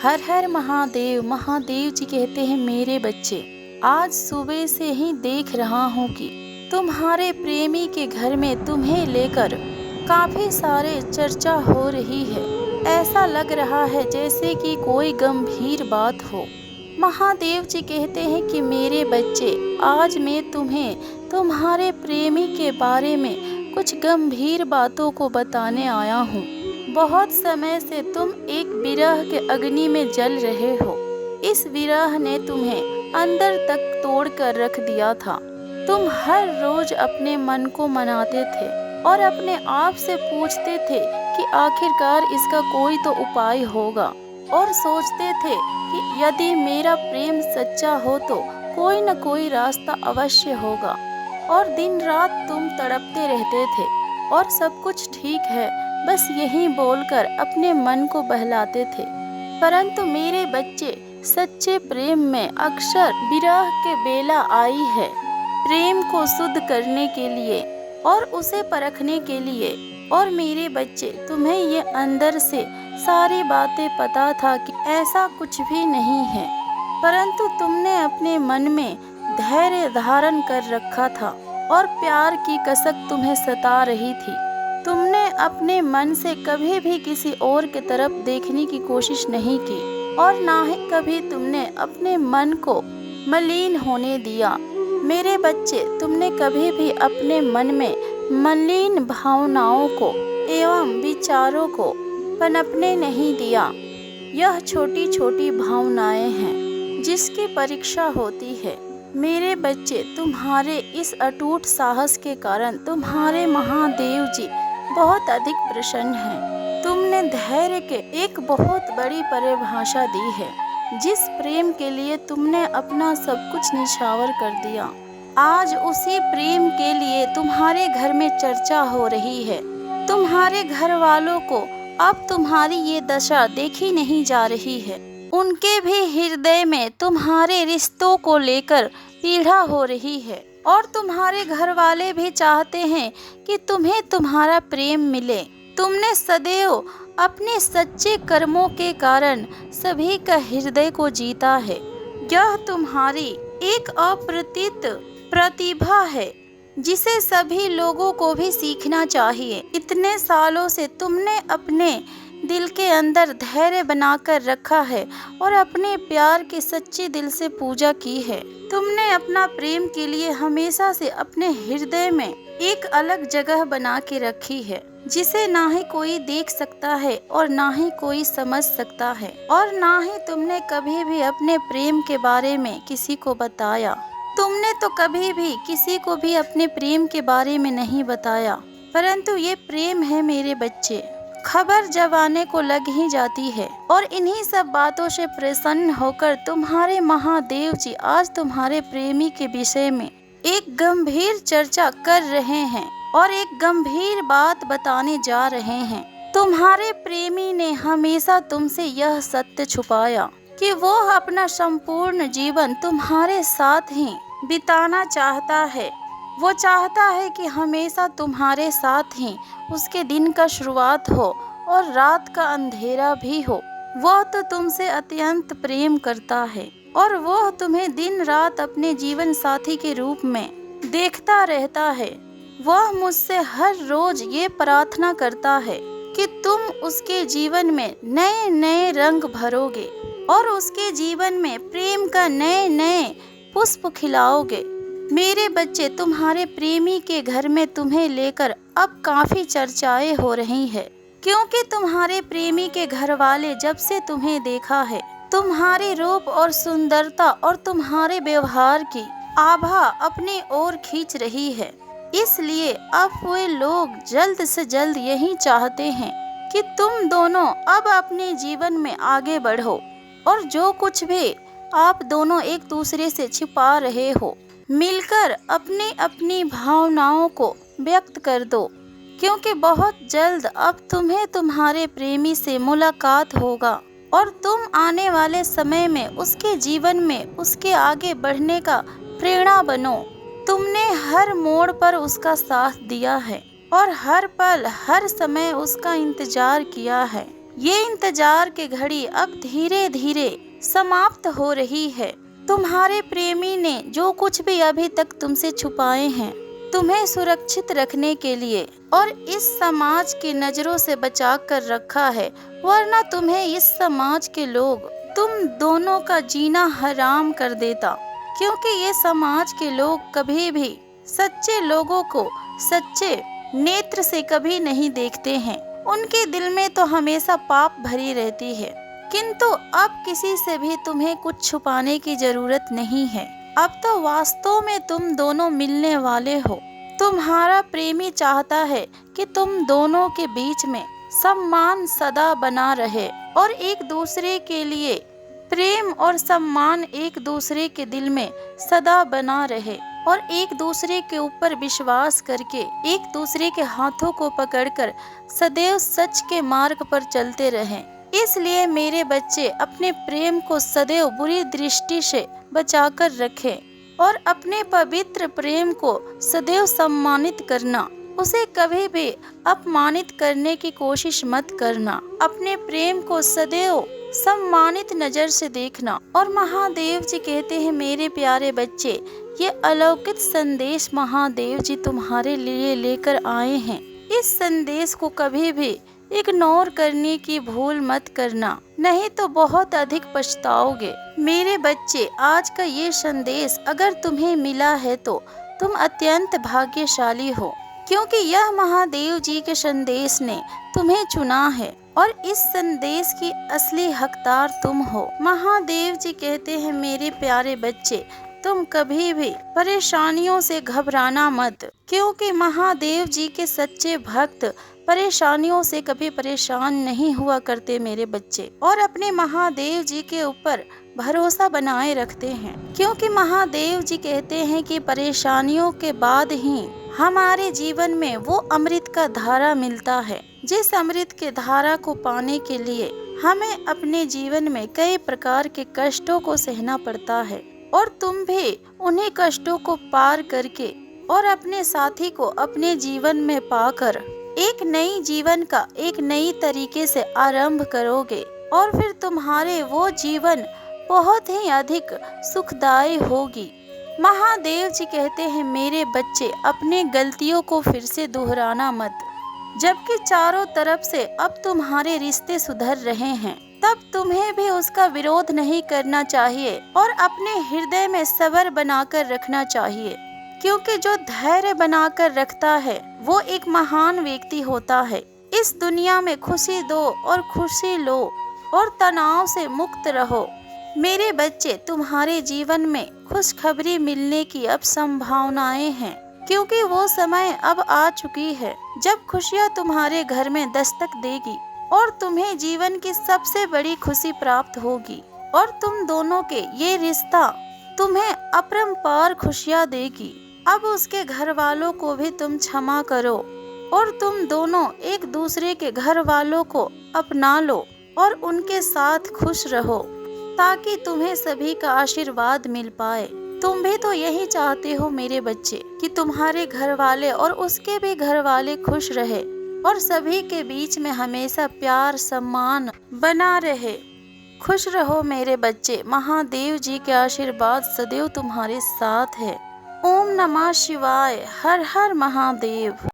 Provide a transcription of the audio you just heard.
हर हर महादेव। महादेव जी कहते हैं, मेरे बच्चे, आज सुबह से ही देख रहा हूँ कि तुम्हारे प्रेमी के घर में तुम्हें लेकर काफी सारे चर्चा हो रही है। ऐसा लग रहा है जैसे कि कोई गंभीर बात हो। महादेव जी कहते हैं कि मेरे बच्चे, आज मैं तुम्हें तुम्हारे प्रेमी के बारे में कुछ गंभीर बातों को बताने आया हूँ। बहुत समय से तुम एक विरह के अग्नि में जल रहे हो। इस विरह ने तुम्हें अंदर तक तोड़ कर रख दिया था। तुम हर रोज अपने मन को मनाते थे और अपने आप से पूछते थे कि आखिरकार इसका कोई तो उपाय होगा, और सोचते थे कि यदि मेरा प्रेम सच्चा हो तो कोई न कोई रास्ता अवश्य होगा। और दिन रात तुम तड़पते रहते थे और सब कुछ ठीक है, बस यही बोलकर अपने मन को बहलाते थे। परंतु मेरे बच्चे, सच्चे प्रेम में अक्सर विरह के बेला आई है। प्रेम को शुद्ध करने के लिए और उसे परखने के लिए। और मेरे बच्चे, तुम्हें ये अंदर से सारी बातें पता था कि ऐसा कुछ भी नहीं है, परंतु तुमने अपने मन में धैर्य धारण कर रखा था और प्यार की कसक तुम्हें सता रही थी। तुमने अपने मन से कभी भी किसी और की तरफ देखने की कोशिश नहीं की, और ना ही कभी तुमने अपने मन को मलिन होने दिया। मेरे बच्चे, तुमने कभी भी अपने मन में मलिन भावनाओं को एवं विचारों को पनपने नहीं दिया। यह छोटी छोटी भावनाएं हैं जिसकी परीक्षा होती है। मेरे बच्चे, तुम्हारे इस अटूट साहस के कारण तुम्हारे महादेव जी बहुत अधिक प्रसन्न हैं। तुमने धैर्य के एक बहुत बड़ी परिभाषा दी है। जिस प्रेम के लिए तुमने अपना सब कुछ निछावर कर दिया, आज उसी प्रेम के लिए तुम्हारे घर में चर्चा हो रही है। तुम्हारे घर वालों को अब तुम्हारी ये दशा देखी नहीं जा रही है। उनके भी हृदय में तुम्हारे रिश्तों को लेकर पीड़ा हो रही है, और तुम्हारे घर वाले भी चाहते हैं कि तुम्हें तुम्हारा प्रेम मिले। तुमने सदैव अपने सच्चे कर्मों के कारण सभी का हृदय को जीता है। यह तुम्हारी एक अप्रतित प्रतिभा है जिसे सभी लोगों को भी सीखना चाहिए। इतने सालों से तुमने अपने दिल के अंदर धैर्य बनाकर रखा है और अपने प्यार के सच्चे दिल से पूजा की है। तुमने अपना प्रेम के लिए हमेशा से अपने हृदय में एक अलग जगह बना के रखी है, जिसे ना ही कोई देख सकता है और ना ही कोई समझ सकता है। और ना ही तुमने कभी भी अपने प्रेम के बारे में किसी को बताया। तुमने तो कभी भी किसी को भी अपने प्रेम के बारे में नहीं बताया, परंतु ये प्रेम है मेरे बच्चे, खबर जब आने को लग ही जाती है। और इन्हीं सब बातों से प्रसन्न होकर तुम्हारे महादेव जी आज तुम्हारे प्रेमी के विषय में एक गंभीर चर्चा कर रहे हैं और एक गंभीर बात बताने जा रहे हैं। तुम्हारे प्रेमी ने हमेशा तुमसे यह सत्य छुपाया कि वो अपना संपूर्ण जीवन तुम्हारे साथ ही बिताना चाहता है। वो चाहता है कि हमेशा तुम्हारे साथ ही उसके दिन का शुरुआत हो और रात का अंधेरा भी हो। वह तो तुमसे अत्यंत प्रेम करता है और वह तुम्हें दिन रात अपने जीवन साथी के रूप में देखता रहता है। वह मुझसे हर रोज ये प्रार्थना करता है कि तुम उसके जीवन में नए नए रंग भरोगे और उसके जीवन में प्रेम का नए नए पुष्प खिलाओगे। मेरे बच्चे, तुम्हारे प्रेमी के घर में तुम्हें लेकर अब काफी चर्चाएं हो रही है, क्योंकि तुम्हारे प्रेमी के घर वाले जब से तुम्हें देखा है, तुम्हारे रूप और सुंदरता और तुम्हारे व्यवहार की आभा अपनी ओर खींच रही है। इसलिए अब वे लोग जल्द से जल्द यही चाहते हैं कि तुम दोनों अब अपने जीवन में आगे बढ़ो और जो कुछ भी आप दोनों एक दूसरे से छिपा रहे हो, मिलकर अपनी अपनी भावनाओं को व्यक्त कर दो, क्योंकि बहुत जल्द अब तुम्हें तुम्हारे प्रेमी से मुलाकात होगा और तुम आने वाले समय में उसके जीवन में उसके आगे बढ़ने का प्रेरणा बनो। तुमने हर मोड़ पर उसका साथ दिया है और हर पल हर समय उसका इंतजार किया है। ये इंतजार की घड़ी अब धीरे धीरे समाप्त हो रही है। तुम्हारे प्रेमी ने जो कुछ भी अभी तक तुमसे छुपाए हैं, तुम्हें सुरक्षित रखने के लिए और इस समाज की नजरों से बचा कर रखा है, वरना तुम्हें इस समाज के लोग तुम दोनों का जीना हराम कर देता। क्योंकि ये समाज के लोग कभी भी सच्चे लोगों को सच्चे नेत्र से कभी नहीं देखते हैं। उनके दिल में तो हमेशा पाप भरी रहती है। किंतु अब किसी से भी तुम्हें कुछ छुपाने की जरूरत नहीं है। अब तो वास्तव में तुम दोनों मिलने वाले हो। तुम्हारा प्रेमी चाहता है कि तुम दोनों के बीच में सम्मान सदा बना रहे और एक दूसरे के लिए प्रेम और सम्मान एक दूसरे के दिल में सदा बना रहे और एक दूसरे के ऊपर विश्वास करके एक दूसरे के हाथों को पकड़कर सदैव सच के मार्ग पर चलते रहें। इसलिए मेरे बच्चे अपने प्रेम को सदैव बुरी दृष्टि से बचाकर रखें और अपने पवित्र प्रेम को सदैव सम्मानित करना। उसे कभी भी अपमानित करने की कोशिश मत करना। अपने प्रेम को सदैव सम्मानित नजर से देखना। और महादेव जी कहते हैं, मेरे प्यारे बच्चे, ये अलौकिक संदेश महादेव जी तुम्हारे लिए लेकर आए हैं। इस संदेश को कभी भी इग्नोर करने की भूल मत करना, नहीं तो बहुत अधिक पछताओगे। मेरे बच्चे, आज का ये संदेश अगर तुम्हें मिला है तो तुम अत्यंत भाग्यशाली हो, क्योंकि यह महादेव जी के संदेश ने तुम्हें चुना है और इस संदेश की असली हकदार तुम हो। महादेव जी कहते हैं, मेरे प्यारे बच्चे, तुम कभी भी परेशानियों से घबराना मत, क्योंकि महादेव जी के सच्चे भक्त परेशानियों से कभी परेशान नहीं हुआ करते मेरे बच्चे, और अपने महादेव जी के ऊपर भरोसा बनाए रखते हैं। क्योंकि महादेव जी कहते हैं कि परेशानियों के बाद ही हमारे जीवन में वो अमृत का धारा मिलता है। जिस अमृत के धारा को पाने के लिए हमें अपने जीवन में कई प्रकार के कष्टों को सहना पड़ता है, और तुम भी उन्हीं कष्टों को पार करके और अपने साथी को अपने जीवन में पाकर एक नई जीवन का एक नई तरीके से आरंभ करोगे, और फिर तुम्हारे वो जीवन बहुत ही अधिक सुखदायी होगी। महादेव जी कहते हैं, मेरे बच्चे, अपने गलतियों को फिर से दोहराना मत। जबकि चारों तरफ से अब तुम्हारे रिश्ते सुधर रहे हैं, तब तुम्हें भी उसका विरोध नहीं करना चाहिए और अपने हृदय में सब्र बनाकर रखना चाहिए। क्योंकि जो धैर्य बनाकर रखता है वो एक महान व्यक्ति होता है। इस दुनिया में खुशी दो और खुशी लो और तनाव से मुक्त रहो। मेरे बच्चे, तुम्हारे जीवन में खुशखबरी मिलने की अब संभावनाएं हैं, क्योंकि वो समय अब आ चुकी है जब खुशियां तुम्हारे घर में दस्तक देगी और तुम्हें जीवन की सबसे बड़ी खुशी प्राप्त होगी, और तुम दोनों के ये रिश्ता तुम्हें अपरंपार खुशियां देगी। अब उसके घर वालों को भी तुम क्षमा करो और तुम दोनों एक दूसरे के घर वालों को अपना लो और उनके साथ खुश रहो, ताकि तुम्हें सभी का आशीर्वाद मिल पाए। तुम भी तो यही चाहते हो मेरे बच्चे, कि तुम्हारे घर वाले और उसके भी घर वाले खुश रहे और सभी के बीच में हमेशा प्यार सम्मान बना रहे। खुश रहो मेरे बच्चे, महादेव जी के आशीर्वाद सदैव तुम्हारे साथ है। ओम नमः शिवाय। हर हर महादेव।